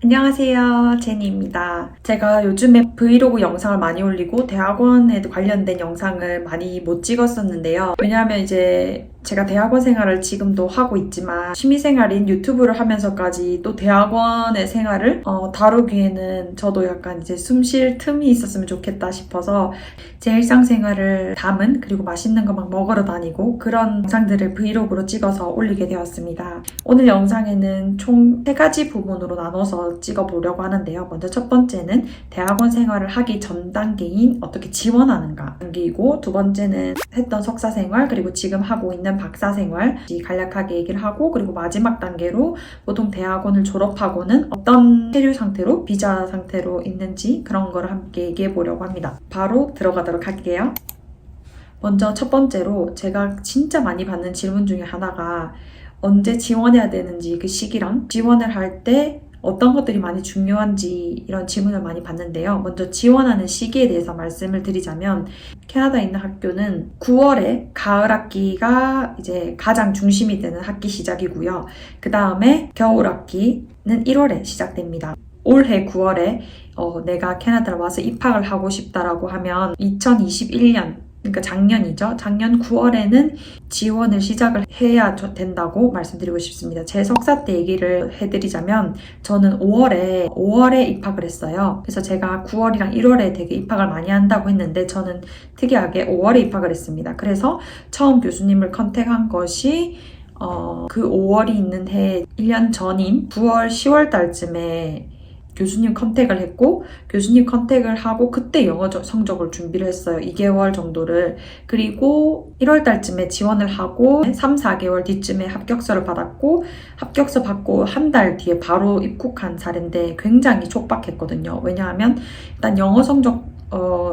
안녕하세요, 제니입니다. 제가 요즘에 브이로그 영상을 많이 올리고 대학원에 관련된 영상을 많이 못 찍었었는데요. 왜냐하면 이제 제가 대학원 생활을 지금도 하고 있지만 취미생활인 유튜브를 하면서까지 또 대학원의 생활을 다루기에는 저도 약간 이제 숨 쉴 틈이 있었으면 좋겠다 싶어서 제 일상생활을 담은, 그리고 맛있는 거 막 먹으러 다니고 그런 영상들을 브이로그로 찍어서 올리게 되었습니다. 오늘 영상에는 총 3가지 부분으로 나눠서 찍어보려고 하는데요. 먼저 첫 번째는 대학원 생활을 하기 전 단계인 어떻게 지원하는가 단계이고, 두 번째는 했던 석사 생활, 그리고 지금 하고 있는 박사 생활 간략하게 얘기를 하고, 그리고 마지막 단계로 보통 대학원을 졸업하고는 어떤 체류 상태로, 비자 상태로 있는지 그런 거를 함께 얘기해 보려고 합니다. 바로 들어가도록 할게요. 먼저 첫 번째로 제가 진짜 많이 받는 질문 중에 하나가 언제 지원해야 되는지, 그 시기랑 지원을 할 때 어떤 것들이 많이 중요한지, 이런 질문을 많이 받는데요. 먼저 지원하는 시기에 대해서 말씀을 드리자면, 캐나다에 있는 학교는 9월에 가을 학기가 이제 가장 중심이 되는 학기 시작이고요. 그 다음에 겨울 학기는 1월에 시작됩니다. 올해 9월에 내가 캐나다를 와서 입학을 하고 싶다라고 하면 2021년, 그러니까 작년이죠. 작년 9월에는 지원을 시작을 해야 된다고 말씀드리고 싶습니다. 제 석사 때 얘기를 해드리자면 저는 5월에 입학을 했어요. 그래서 제가 9월이랑 1월에 되게 입학을 많이 한다고 했는데 저는 특이하게 5월에 입학을 했습니다. 그래서 처음 교수님을 컨택한 것이 그 5월이 있는 해 1년 전인 9월, 10월 달쯤에 교수님 컨택을 했고, 교수님 컨택을 하고 그때 영어 성적을 준비를 했어요. 2개월 정도를. 그리고 1월 달쯤에 지원을 하고 3, 4개월 뒤쯤에 합격서를 받았고, 합격서 받고 한 달 뒤에 바로 입국한 사례인데 굉장히 촉박했거든요. 왜냐하면 일단 영어 성적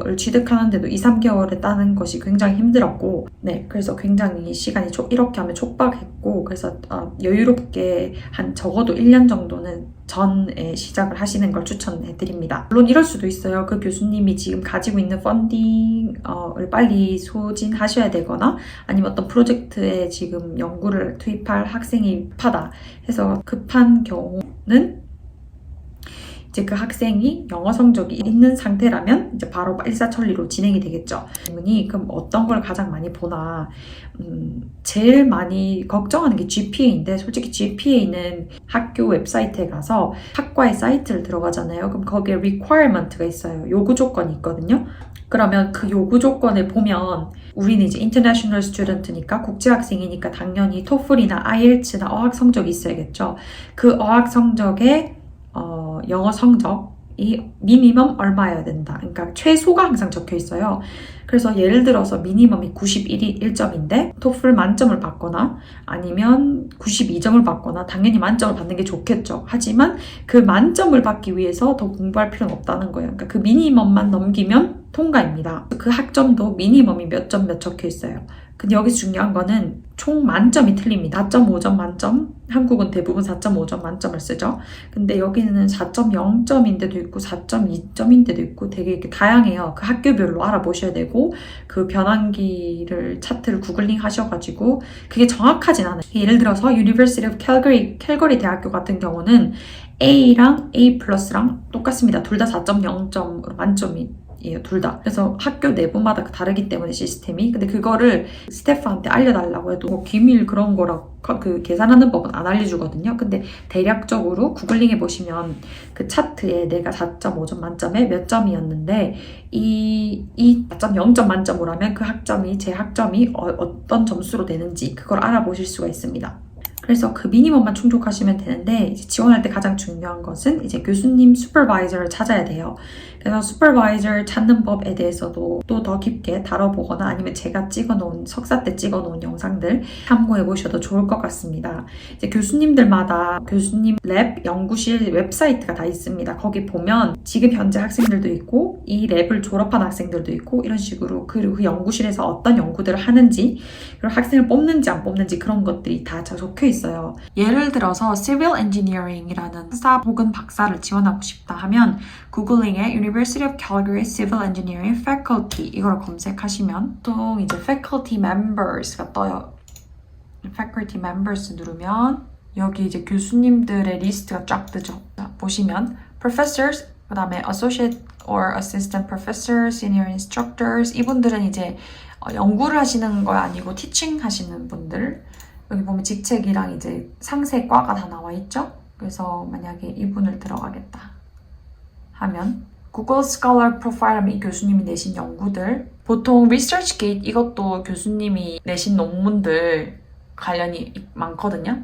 을 취득하는데도 2, 3개월에 따는 것이 굉장히 힘들었고, 그래서 굉장히 시간이 이렇게 하면 촉박했고, 그래서 여유롭게 한 적어도 1년 정도는 전에 시작을 하시는 걸 추천해 드립니다. 물론 이럴 수도 있어요. 그 교수님이 지금 가지고 있는 펀딩을 빨리 소진하셔야 되거나, 아니면 어떤 프로젝트에 지금 연구를 투입할 학생이 급하다 해서 급한 경우는 이제 그 학생이 영어 성적이 있는 상태라면 이제 바로 일사천리로 진행이 되겠죠. 질문이 그럼 어떤 걸 가장 많이 보나? 제일 많이 걱정하는 게 GPA인데, 솔직히 GPA는 학교 웹사이트에 가서 학과의 사이트를 들어가잖아요. 그럼 거기에 requirement가 있어요. 요구 조건이 있거든요. 그러면 그 요구 조건을 보면 우리는 이제 international student니까 국제학생이니까 당연히 TOEFL이나 IELTS나 어학 성적이 있어야겠죠. 그 어학 성적에 영어 성적이 미니멈 얼마여야 된다. 그러니까 최소가 항상 적혀 있어요. 그래서 예를 들어서 미니멈이 91점인데 토플 만점을 받거나 아니면 92점을 받거나, 당연히 만점을 받는 게 좋겠죠. 하지만 그 만점을 받기 위해서 더 공부할 필요는 없다는 거예요. 그러니까 그 미니멈만 넘기면 통과입니다. 그 학점도 미니멈이 몇 점 몇 적혀 있어요. 근데 여기서 중요한 거는 총 만점이 틀립니다. 4.5점 만점, 한국은 대부분 4.5점 만점을 쓰죠. 근데 여기는 4.0점인데도 있고 4.2점인데도 있고 되게 이렇게 다양해요. 그 학교별로 알아보셔야 되고, 그 변환기를 차트를 구글링 하셔가지고 그게 정확하진 않아요. 예를 들어서 University of 캘거리 대학교 같은 경우는 A랑 A 플러스랑 똑같습니다. 둘 다 4.0점으로 만점이 둘 다. 그래서 학교 내부마다 다르기 때문에 시스템이. 근데 그거를 스태프한테 알려달라고 해도 뭐 기밀 그런 거라 그 계산하는 법은 안 알려주거든요. 근데 대략적으로 구글링 해보시면 그 차트에 내가 4.5점 만점에 몇 점이었는데 이 4.0점 만점으로 하면 그 학점이, 제 학점이 어떤 점수로 되는지 그걸 알아보실 수가 있습니다. 그래서 그 미니멈만 충족하시면 되는데, 이제 지원할 때 가장 중요한 것은 이제 교수님 슈퍼바이저를 찾아야 돼요. 그래서 슈퍼바이저 찾는 법에 대해서도 또 더 깊게 다뤄보거나, 아니면 제가 찍어놓은, 석사 때 찍어놓은 영상들 참고해 보셔도 좋을 것 같습니다. 이제 교수님들마다 교수님 랩, 연구실 웹사이트가 다 있습니다. 거기 보면 지금 현재 학생들도 있고 이 랩을 졸업한 학생들도 있고, 이런 식으로, 그리고 그 연구실에서 어떤 연구들을 하는지, 그리고 학생을 뽑는지 안 뽑는지 그런 것들이 다 적혀 있어요. 예를 들어서 Civil Engineering이라는 석사 혹은 박사를 지원하고 싶다 하면 구글링에 University of Calgary Civil Engineering Faculty 이걸 검색하시면 또 이제 Faculty Members가 떠요. Faculty Members 누르면 여기 이제 교수님들의 리스트가 쫙 뜨죠. 자, 보시면 professors, 그 다음에 associate or assistant professors, senior instructors 이분들은 이제 연구를 하시는 거 아니고 티칭 하시는 분들. 여기 보면 직책이랑 이제 상세 과가 다 나와 있죠. 그래서 만약에 이분을 들어가겠다 하면 구글 스칼러 프로파일 하면 이 교수님이 내신 연구들, 보통 ResearchGate 이것도 교수님이 내신 논문들 관련이 많거든요.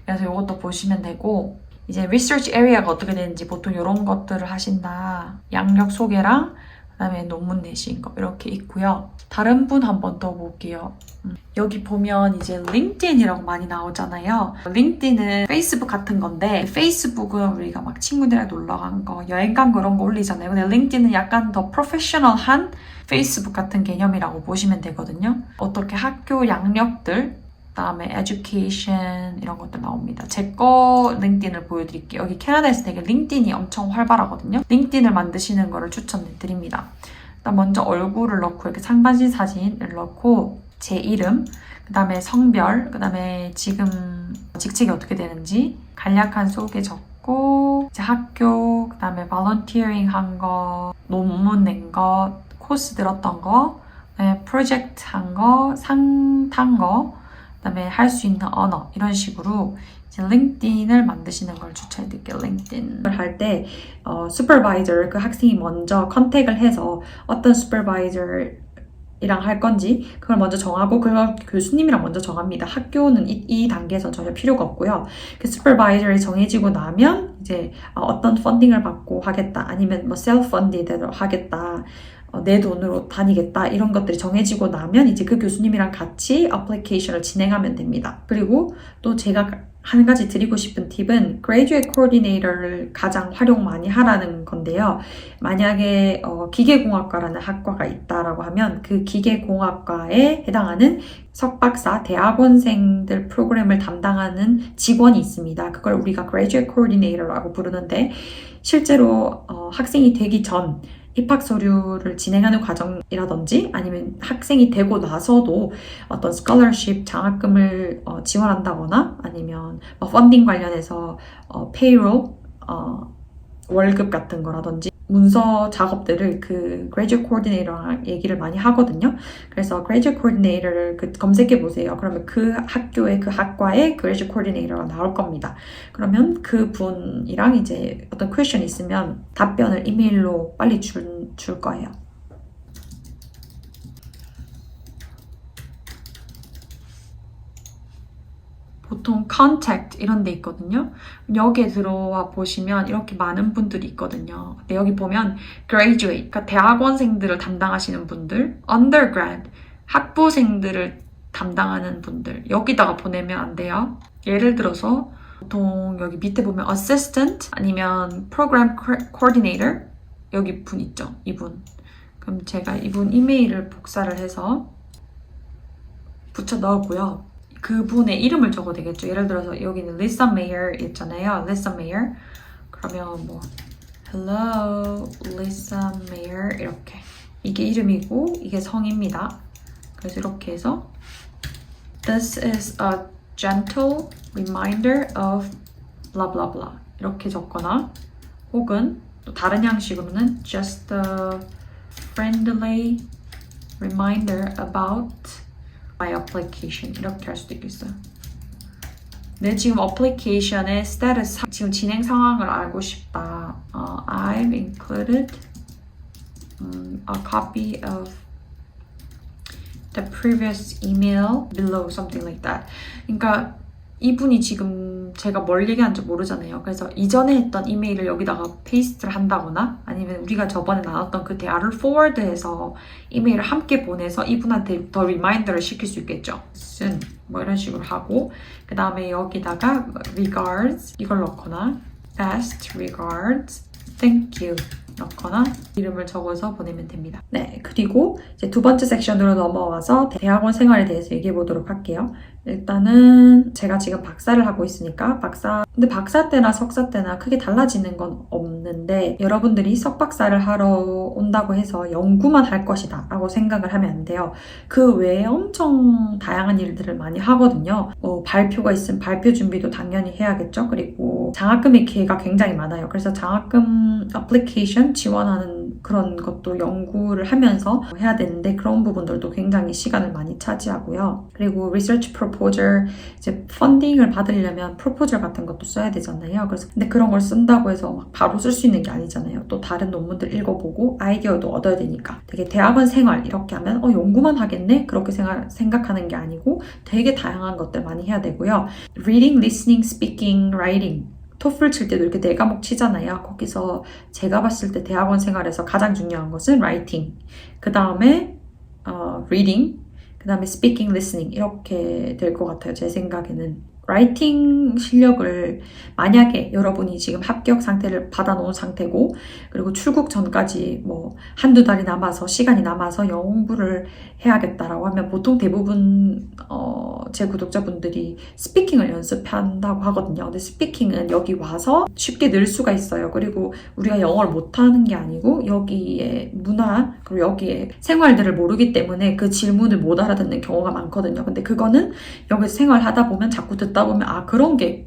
그래서 이것도 보시면 되고, 이제 Research Area가 어떻게 되는지 보통 이런 것들을 하신다. 양력 소개랑 그다음에 논문 내신 거 이렇게 있고요. 다른 분 한번 더 볼게요. 여기 보면 이제 LinkedIn이라고 많이 나오잖아요. LinkedIn은 페이스북 같은 건데, 페이스북은 우리가 막 친구들이랑 놀러 간 거, 여행 간 거 이런 거 올리잖아요. 근데 LinkedIn은 약간 더 프로페셔널한 페이스북 같은 개념이라고 보시면 되거든요. 어떻게 학교 양력들, 그다음에 education 이런 것들 나옵니다. 제 거 링크드인을 보여드릴게요. 여기 캐나다에서 되게 링크드인이 엄청 활발하거든요. 링크드인을 만드시는 거를 추천드립니다. 일단 먼저 얼굴을 넣고 이렇게 상반신 사진을 넣고 제 이름, 그 다음에 성별, 그 다음에 지금 직책이 어떻게 되는지 간략한 소개 적고, 이제 학교, 그 다음에 volunteering 한 거, 논문 낸 거, 코스 들었던 거, 그다음에 프로젝트 한 거, 상 탄 거, 그 다음에 할 수 있는 언어, 이런 식으로 이제 링크드인을 만드시는 걸 추천해드릴게요. 링크드인을 할 때 슈퍼바이저, 그 학생이 먼저 컨택을 해서 어떤 슈퍼바이저랑 할 건지 그걸 먼저 정하고, 그걸 교수님이랑 먼저 정합니다. 학교는 이 단계에서 전혀 필요가 없고요. 그 슈퍼바이저를 정해지고 나면 이제 어떤 펀딩을 받고 하겠다, 아니면 뭐 셀프 펀디드로 하겠다, 내 돈으로 다니겠다, 이런 것들이 정해지고 나면 이제 그 교수님이랑 같이 어플리케이션을 진행하면 됩니다. 그리고 또 제가 한 가지 드리고 싶은 팁은 Graduate Coordinator를 가장 활용 많이 하라는 건데요. 만약에 기계공학과라는 학과가 있다라고 하면 그 기계공학과에 해당하는 석박사 대학원생들 프로그램을 담당하는 직원이 있습니다. 그걸 우리가 Graduate Coordinator라고 부르는데, 실제로 학생이 되기 전 입학 서류를 진행하는 과정이라든지 아니면 학생이 되고 나서도 어떤 스콜러십 장학금을 지원한다거나, 아니면 펀딩 관련해서 페이롤 월급 같은 거라든지 문서 작업들을 그 Graduate Coordinator랑 얘기를 많이 하거든요. 그래서 Graduate Coordinator를 검색해 보세요. 그러면 그 학교의 그 학과의 Graduate Coordinator가 나올 겁니다. 그러면 그 분이랑 이제 어떤 퀘션이 있으면 답변을 이메일로 빨리 줄 거예요. 보통 contact 이런 데 있거든요. 여기에 들어와 보시면 이렇게 많은 분들이 있거든요. 근데 여기 보면 graduate, 그러니까 대학원생들을 담당하시는 분들, undergrad, 학부생들을 담당하는 분들, 여기다가 보내면 안 돼요. 예를 들어서 보통 여기 밑에 보면 assistant 아니면 program coordinator, 여기 분 있죠, 이분. 그럼 제가 이분 이메일을 복사를 해서 붙여 넣었고요. 그분의 이름을 적어도 되겠죠. 예를 들어서 여기는 Lisa Mayer 있잖아요. Lisa Mayer. 그러면 뭐 Hello, Lisa Mayer 이렇게. 이게 이름이고 이게 성입니다. 그래서 이렇게 해서 This is a gentle reminder of blah blah blah 이렇게 적거나, 혹은 또 다른 형식으로는 Just a friendly reminder about my application 이렇게 할 수도 있겠어요. 내 지금 어플리케이션의 스테이터스, 지금 진행 상황을 알고 싶다. I've included a copy of the previous email below, something like that. 그러니까 이분이 지금 제가 뭘 얘기하는지 모르잖아요. 그래서 이전에 했던 이메일을 여기다가 페이스트를 한다거나, 아니면 우리가 저번에 나눴던 그 대화를 포워드해서 이메일을 함께 보내서 이분한테 더 리마인더를 시킬 수 있겠죠. soon 뭐 이런 식으로 하고, 그 다음에 여기다가 regards 이걸 넣거나 best regards, thank you 넣거나 이름을 적어서 보내면 됩니다. 네, 그리고 이제 두 번째 섹션으로 넘어와서 대학원 생활에 대해서 얘기해 보도록 할게요. 일단은 제가 지금 박사를 하고 있으니까 근데 박사 때나 석사 때나 크게 달라지는 건 없는데 여러분들이 석박사를 하러 온다고 해서 연구만 할 것이다 라고 생각을 하면 안 돼요. 그 외에 엄청 다양한 일들을 많이 하거든요. 발표가 있으면 발표 준비도 당연히 해야겠죠. 그리고 장학금의 기회가 굉장히 많아요. 그래서 장학금 애플리케이션 지원하는 그런 것도 연구를 하면서 해야 되는데 그런 부분들도 굉장히 시간을 많이 차지하고요. 그리고 research proposal, 이제 펀딩을 받으려면 프로포절 같은 것도 써야 되잖아요. 그래서 근데 그런 걸 쓴다고 해서 막 바로 쓸 수 있는 게 아니잖아요. 또 다른 논문들 읽어보고 아이디어도 얻어야 되니까 되게 대학원 생활 이렇게 하면 연구만 하겠네? 그렇게 생각하는 게 아니고 되게 다양한 것들 많이 해야 되고요. reading, listening, speaking, writing 토플 칠 때도 이렇게 4과목 치잖아요. 거기서 제가 봤을 때 대학원 생활에서 가장 중요한 것은 writing, 그 다음에 reading, 그 다음에 speaking, listening 이렇게 될 것 같아요. 제 생각에는. 라이팅 실력을 만약에 여러분이 지금 합격 상태를 받아놓은 상태고 그리고 출국 전까지 뭐 한두 달이 남아서 시간이 남아서 영어 공부를 해야겠다라고 하면 보통 대부분 제 구독자분들이 스피킹을 연습한다고 하거든요. 근데 스피킹은 여기 와서 쉽게 늘 수가 있어요. 그리고 우리가 영어를 못하는 게 아니고 여기에 문화 그리고 여기에 생활들을 모르기 때문에 그 질문을 못 알아듣는 경우가 많거든요. 근데 그거는 여기서 생활하다 보면 자꾸 듣다 보면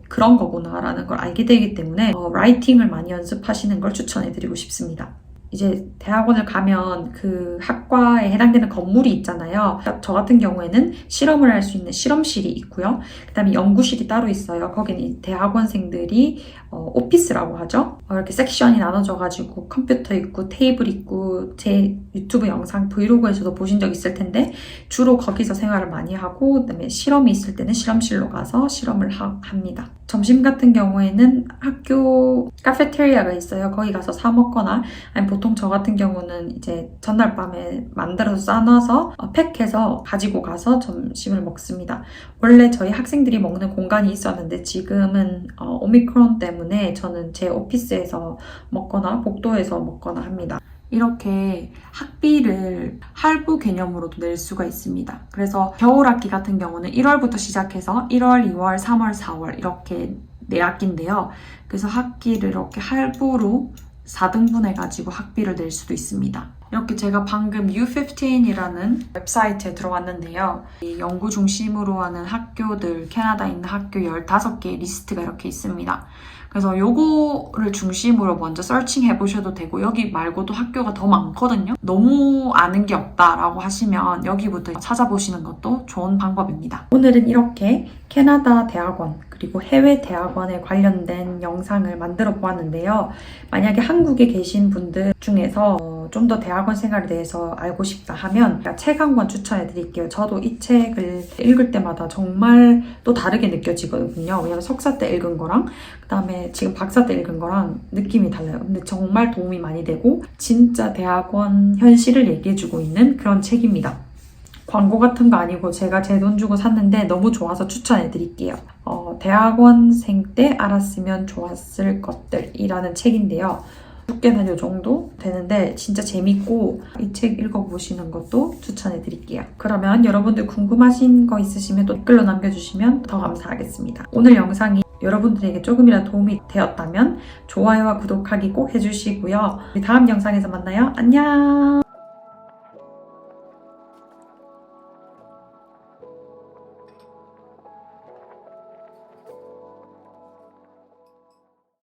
그런 거구나 라는 걸 알게 되기 때문에 라이팅을 많이 연습하시는 걸 추천해드리고 싶습니다. 이제 대학원을 가면 그 학과에 해당되는 건물이 있잖아요. 저 같은 경우에는 실험을 할 수 있는 실험실이 있고요. 그 다음에 연구실이 따로 있어요. 거기는 대학원생들이 오피스라고 하죠. 이렇게 섹션이 나눠져가지고 컴퓨터 있고 테이블 있고 제 유튜브 영상 브이로그에서도 보신 적 있을 텐데 주로 거기서 생활을 많이 하고 그다음에 실험이 있을 때는 실험실로 가서 실험을 합니다. 점심 같은 경우에는 학교 카페테리아가 있어요. 거기 가서 사 먹거나 아니면 보통 저 같은 경우는 이제 전날 밤에 만들어서 싸놔서 팩해서 가지고 가서 점심을 먹습니다. 원래 저희 학생들이 먹는 공간이 있었는데 지금은 오미크론 때문에 저는 제 오피스에서 먹거나 복도에서 먹거나 합니다. 이렇게 학비를 할부 개념으로도 낼 수가 있습니다. 그래서 겨울학기 같은 경우는 1월부터 시작해서 1월, 2월, 3월, 4월 이렇게 4학기인데요. 그래서 학기를 이렇게 할부로 4등분해가지고 학비를 낼 수도 있습니다. 이렇게 제가 방금 U15이라는 웹사이트에 들어왔는데요. 이 연구 중심으로 하는 학교들, 캐나다에 있는 학교 15개의 리스트가 이렇게 있습니다. 그래서 요거를 중심으로 먼저 서칭 해보셔도 되고 여기 말고도 학교가 더 많거든요. 너무 아는 게 없다라고 하시면 여기부터 찾아보시는 것도 좋은 방법입니다. 오늘은 이렇게 캐나다 대학원 그리고 해외 대학원에 관련된 영상을 만들어 보았는데요. 만약에 한국에 계신 분들 중에서 좀 더 대학원 생활에 대해서 알고 싶다 하면 책 한 권 추천해 드릴게요. 저도 이 책을 읽을 때마다 정말 또 다르게 느껴지거든요. 왜냐면 석사 때 읽은 거랑 그 다음에 지금 박사 때 읽은 거랑 느낌이 달라요. 근데 정말 도움이 많이 되고 진짜 대학원 현실을 얘기해주고 있는 그런 책입니다. 광고 같은 거 아니고 제가 제 돈 주고 샀는데 너무 좋아서 추천해 드릴게요. 대학원생 때 알았으면 좋았을 것들이라는 책인데요. 두께는 이 정도 되는데 진짜 재밌고 이 책 읽어보시는 것도 추천해 드릴게요. 그러면 여러분들 궁금하신 거 있으시면 또 댓글로 남겨주시면 더 감사하겠습니다. 오늘 영상이 여러분들에게 조금이라도 도움이 되었다면 좋아요와 구독하기 꼭 해주시고요. 우리 다음 영상에서 만나요. 안녕!